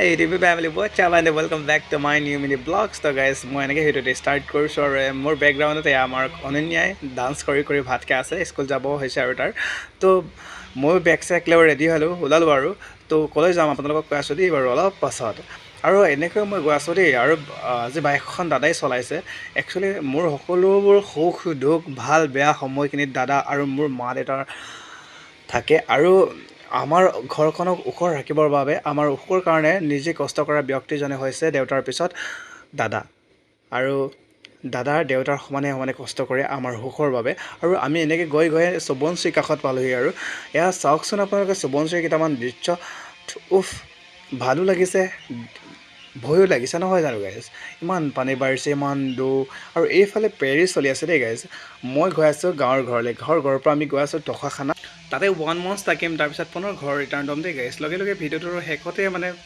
Hey YouTube family, what's up and welcome back to my new mini vlogs. So guys, মই এনেকৈ ভিডিঅ'টো start কৰিছোঁ আৰু মোৰ বেকগ্ৰাউণ্ডতে আমাৰ অনন্যাই ডান্স কৰি কৰি ভাত খাই আছে, স্কুল যাব হৈছে আৰু তাৰ তো মই বেগ চেক লৈ ৰেডি হ'লোঁ, ওলালোঁ আৰু তো ক'লৈ যাম আপোনালোকক কৈ আছোঁ দেই বাৰু অলপ পাছত। আৰু এনেকৈ মই গৈ আছোঁ দেই আৰু আজি বাইকখন দাদাই চলাইছে। একচুৱেলি মোৰ সকলোবোৰ সুখ দুখ ভাল বেয়া সময়খিনিত দাদা আৰু মোৰ মা দেউতাৰ থাকে আৰু আমাৰ ঘৰখনক ওখ ৰাখিবৰ বাবে আমাৰ ওখৰ কাৰণে নিজে কষ্ট কৰা ব্যক্তিজনে হৈছে দেউতাৰ পিছত দাদা আৰু দাদাৰ দেউতাৰ সমানে সমানে কষ্ট কৰে আমাৰ সুখৰ বাবে। আৰু আমি এনেকৈ গৈ গৈ সোৱণশিৰি কাষত পালোঁহি আৰু এয়া চাওকচোন আপোনালোকে সোৱণশিৰিৰ কেইটামান দৃশ্য। উফ, ভালো লাগিছে ভয়ো লাগিছে নহয় জানো গাইজ। ইমান পানী বাঢ়িছে, ইমান দৌ আৰু এইফালে পেৰি চলি আছে দেই গাইজ। মই গৈ আছোঁ গাঁৱৰ ঘৰলৈ, ঘৰৰ পৰা আমি গৈ আছোঁ টকাখানা, তাতে 1 month থাকিম, তাৰপিছত পুনৰ ঘৰ ৰিটাৰ্ণ হ'ম দেই গাইজ। লগে লগে ভিডিঅ'টোৰ শেষতে মানে